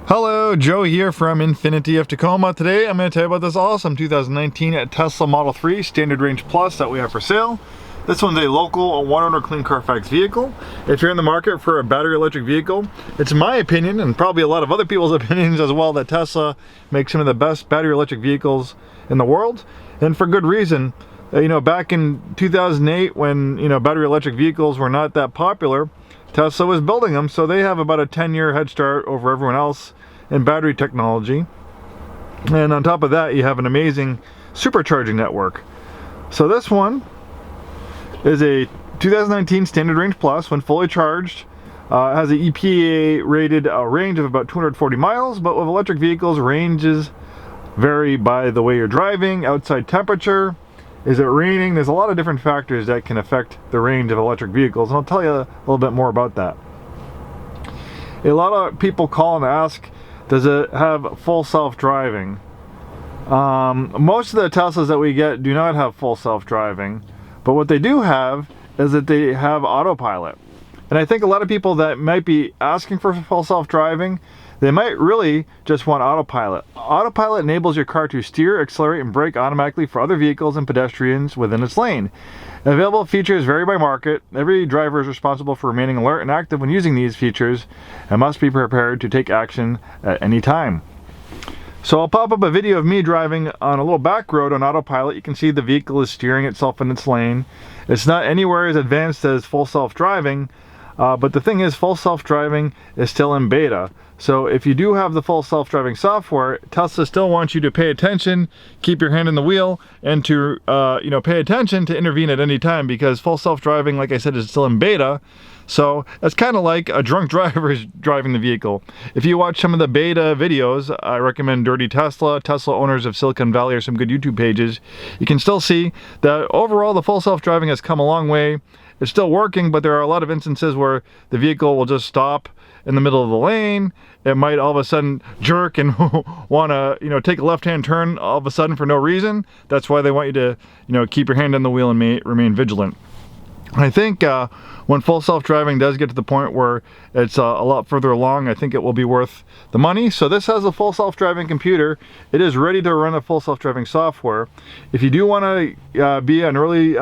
Hello, Joe here from Infiniti of Tacoma. Today I'm going to tell you about this awesome 2019 Tesla Model 3 Standard Range Plus that we have for sale. This one's a local one-owner clean Carfax vehicle. If you're in the market for a battery electric vehicle, it's my opinion, and probably a lot of other people's opinions as well, that Tesla makes some of the best battery electric vehicles in the world, and for good reason. Back in 2008 when, battery electric vehicles were not that popular, Tesla was building them, so they have about a 10-year head start over everyone else in battery technology. And on top of that, you have an amazing supercharging network. So this one is a 2019 Standard Range Plus. When fully charged, has an EPA rated range of about 240 miles, but with electric vehicles, ranges vary by the way you're driving, outside temperature. Is it raining? There's a lot of different factors that can affect the range of electric vehicles, and I'll tell you a little bit more about that. A lot of people call and ask, does it have full self-driving? Most of the Teslas that we get do not have full self-driving, but what they do have is that they have Autopilot. And I think a lot of people that might be asking for full self-driving, they might really just want Autopilot. Autopilot enables your car to steer, accelerate, and brake automatically for other vehicles and pedestrians within its lane. Available features vary by market. Every driver is responsible for remaining alert and active when using these features and must be prepared to take action at any time. So I'll pop up a video of me driving on a little back road on Autopilot. You can see the vehicle is steering itself in its lane. It's not anywhere as advanced as full self-driving, but the thing is, full self-driving is still in beta. So if you do have the full self-driving software, Tesla still wants you to pay attention, keep your hand on the wheel, and to pay attention to intervene at any time, because full self-driving, like I said, is still in beta. So it's kind of like a drunk driver is driving the vehicle. If you watch some of the beta videos, I recommend Dirty Tesla, Tesla Owners of Silicon Valley, or some good YouTube pages. You can still see that overall the full self-driving has come a long way. It's still working, but there are a lot of instances where the vehicle will just stop in the middle of the lane. It might all of a sudden jerk and want to, take a left-hand turn all of a sudden for no reason. That's why they want you to, keep your hand on the wheel and remain vigilant. I think when full self-driving does get to the point where it's a lot further along, I think it will be worth the money. So this has a full self-driving computer. It is ready to run a full self-driving software. If you do want to be an early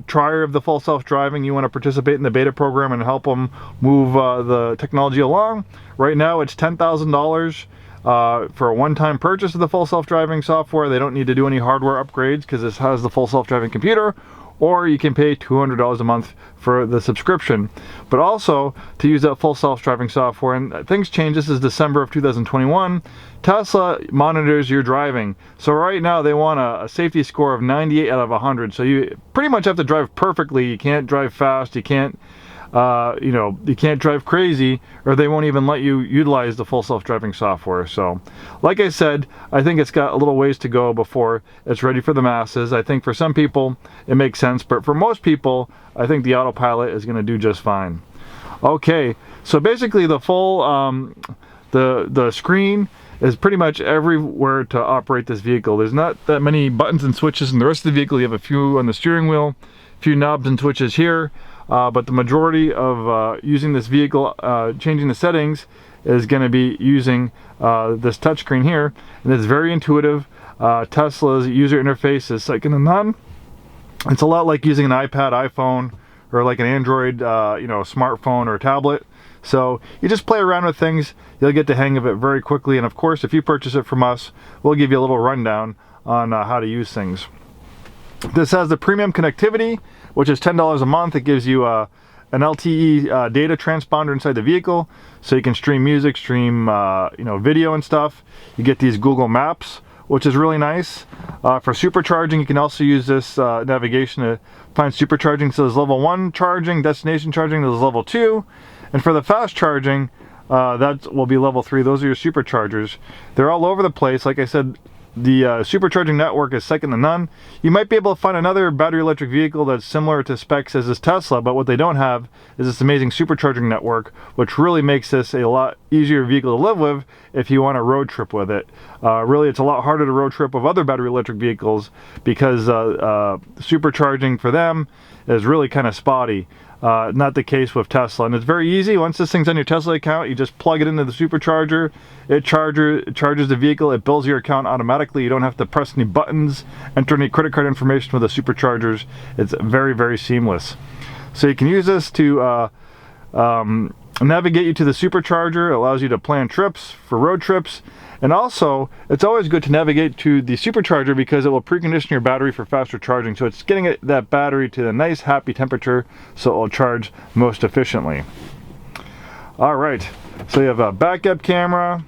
trier of the full self-driving, you want to participate in the beta program and help them move the technology along, right now it's $10,000 for a one-time purchase of the full self-driving software. They don't need to do any hardware upgrades because this has the full self-driving computer, or you can pay $200 a month for the subscription. But also, to use that full self-driving software, and things change, this is December of 2021, Tesla monitors your driving. So right now they want a safety score of 98 out of 100. So you pretty much have to drive perfectly. You can't drive fast, you can't you can't drive crazy, or they won't even let you utilize the full self-driving software. So like I said, I think it's got a little ways to go before it's ready for the masses. I think for some people it makes sense, but for most people I think the Autopilot is going to do just fine. Okay, so basically the full the screen is pretty much everywhere to operate this vehicle. There's not that many buttons and switches in the rest of the vehicle. You have a few on the steering wheel, a few knobs and switches here. But the majority of using this vehicle, changing the settings, is going to be using this touchscreen here, and it's very intuitive. Tesla's user interface is second to none. It's a lot like using an iPad, iPhone, or like an Android, smartphone or tablet. So you just play around with things, you'll get the hang of it very quickly. And of course, if you purchase it from us, we'll give you a little rundown on how to use things. This has the premium connectivity, which is $10 a month. It gives you an LTE data transponder inside the vehicle, so you can stream music, stream video and stuff. You get these Google Maps, which is really nice. For supercharging, you can also use this navigation to find supercharging. So there's level 1 charging, destination charging, there's level 2. And for the fast charging, that will be level 3. Those are your superchargers. They're all over the place. Like I said, the supercharging network is second to none. You might be able to find another battery electric vehicle that's similar to specs as this Tesla, but what they don't have is this amazing supercharging network, which really makes this a lot easier vehicle to live with if you want to road trip with it. Really, it's a lot harder to road trip with other battery electric vehicles because supercharging for them is really kind of spotty. Not the case with Tesla, and it's very easy. Once this thing's on your Tesla account, you just plug it into the supercharger. It charges the vehicle. It bills your account automatically. You don't have to press any buttons, enter any credit card information with the superchargers. It's very, very seamless. So you can use this to navigate you to the supercharger. It allows you to plan trips for road trips. And also, it's always good to navigate to the supercharger because it will precondition your battery for faster charging. So it's getting that battery to a nice, happy temperature so it will charge most efficiently. All right, so you have a backup camera.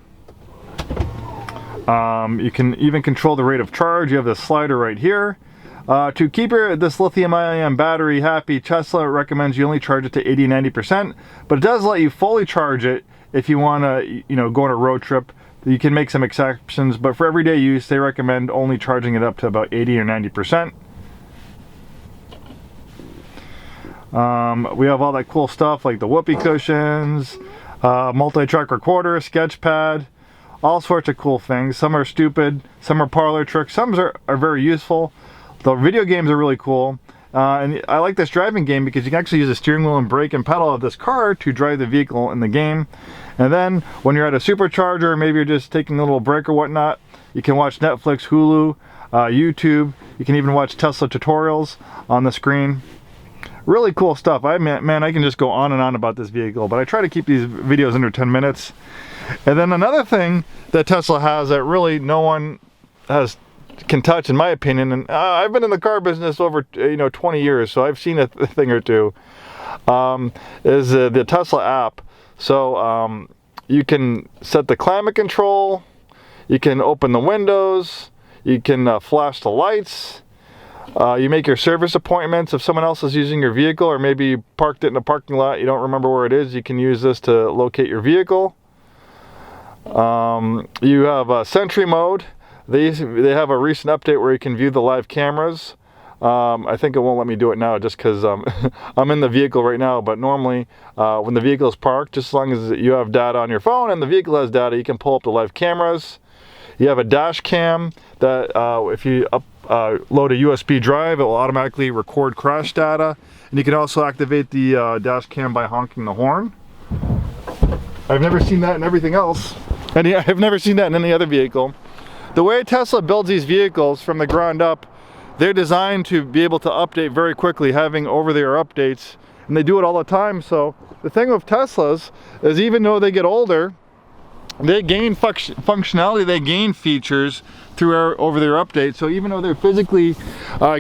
You can even control the rate of charge. You have the slider right here. To keep this lithium-ion battery happy, Tesla recommends you only charge it to 80-90%, but it does let you fully charge it if you want to, go on a road trip. You can make some exceptions, but for everyday use, they recommend only charging it up to about 80 or 90%. We have all that cool stuff like the whoopee cushions, multi-track recorder, sketch pad, all sorts of cool things. Some are stupid, some are parlor tricks, some are very useful. The video games are really cool. And I like this driving game because you can actually use the steering wheel and brake and pedal of this car to drive the vehicle in the game. And then when you're at a supercharger, maybe you're just taking a little break or whatnot, you can watch Netflix, Hulu, YouTube. You can even watch Tesla tutorials on the screen. Really cool stuff. I can just go on and on about this vehicle, but I try to keep these videos under 10 minutes. And then another thing that Tesla has that really no one can touch, in my opinion, and I've been in the car business over 20 years, so I've seen a thing or two, is the Tesla app. So you can set the climate control, you can open the windows, you can flash the lights, you make your service appointments. If someone else is using your vehicle, or maybe you parked it in a parking lot, you don't remember where it is, you can use this to locate your vehicle. You have Sentry mode. They have a recent update where you can view the live cameras. I think it won't let me do it now just because I'm in the vehicle right now, but normally when the vehicle is parked, just as long as you have data on your phone and the vehicle has data, you can pull up the live cameras. You have a dash cam that if you load a USB drive, it will automatically record crash data. And you can also activate the dash cam by honking the horn. I've never seen that in everything else. And I've never seen that in any other vehicle. The way Tesla builds these vehicles from the ground up, they're designed to be able to update very quickly, having over-the-air updates, and they do it all the time. So the thing with Teslas is, even though they get older, they gain functionality, they gain features through over-the-air updates. So even though they're physically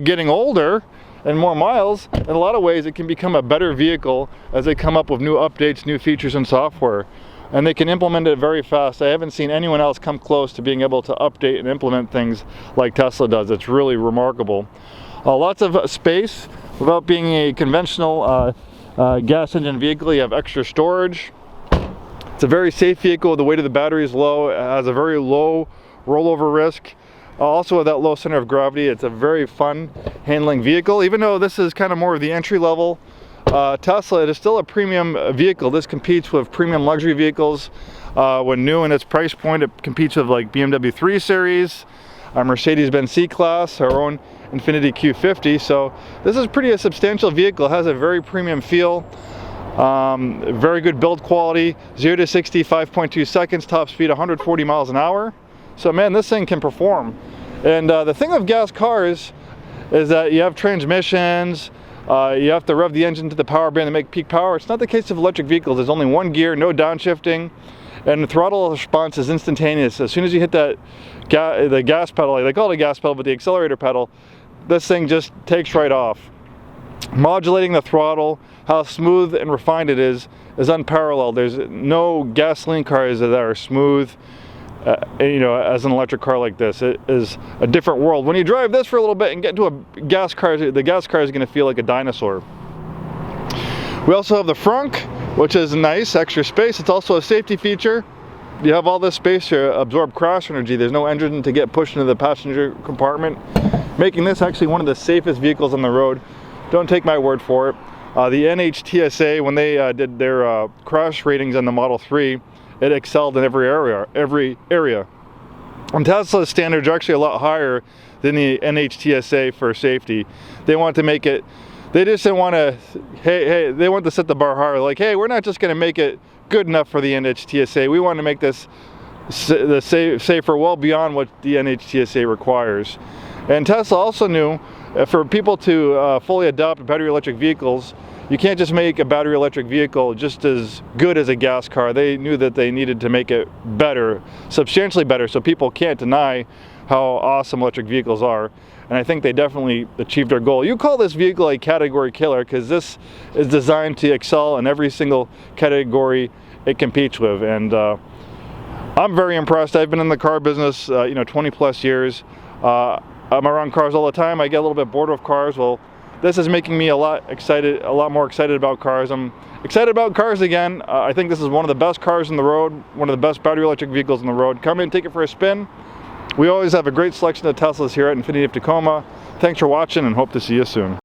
getting older and more miles, in a lot of ways it can become a better vehicle as they come up with new updates, new features and software. And they can implement it very fast. I haven't seen anyone else come close to being able to update and implement things like Tesla does. It's really remarkable. Lots of space. Without being a conventional gas engine vehicle, you have extra storage. It's a very safe vehicle. The weight of the battery is low. It has a very low rollover risk. Also with that low center of gravity, it's a very fun handling vehicle. Even though this is kind of more of the entry level Tesla, it is still a premium vehicle. This competes with premium luxury vehicles. When new in its price point, it competes with like BMW 3 Series, Mercedes-Benz C-Class, our own Infiniti Q50. So this is a substantial vehicle. It has a very premium feel, very good build quality, 0 to 60, 5.2 seconds, top speed 140 miles an hour. So man, this thing can perform. And the thing with gas cars is that you have transmissions, you have to rev the engine to the power band to make peak power. It's not the case of electric vehicles. There's only one gear, no downshifting, and the throttle response is instantaneous. As soon as you hit the gas pedal, they call it a gas pedal, but the accelerator pedal, this thing just takes right off. Modulating the throttle, how smooth and refined it is unparalleled. There's no gasoline cars that are smooth, as an electric car like this. It is a different world. When you drive this for a little bit and get into a gas car, the gas car is going to feel like a dinosaur. We also have the frunk, which is nice, extra space. It's also a safety feature. You have all this space to absorb crash energy. There's no engine to get pushed into the passenger compartment, making this actually one of the safest vehicles on the road. Don't take my word for it. The NHTSA, when they did their crash ratings on the Model 3, it excelled in every area. And Tesla's standards are actually a lot higher than the NHTSA for safety. They want to make it They just didn't want to, they want to set the bar higher. Like, hey, we're not just going to make it good enough for the NHTSA. We want to make this safer well beyond what the NHTSA requires. And Tesla also knew for people to fully adopt battery electric vehicles, you can't just make a battery electric vehicle just as good as a gas car. They knew that they needed to make it better, substantially better, so people can't deny how awesome electric vehicles are. And I think they definitely achieved their goal. You call this vehicle a category killer because this is designed to excel in every single category it competes with. And I'm very impressed. I've been in the car business, 20 plus years. I'm around cars all the time. I get a little bit bored of cars. Well, this is making me a lot more excited about cars. I'm excited about cars again. I think this is one of the best cars on the road, one of the best battery electric vehicles on the road. Come in and take it for a spin. We always have a great selection of Teslas here at Infiniti of Tacoma. Thanks for watching and hope to see you soon.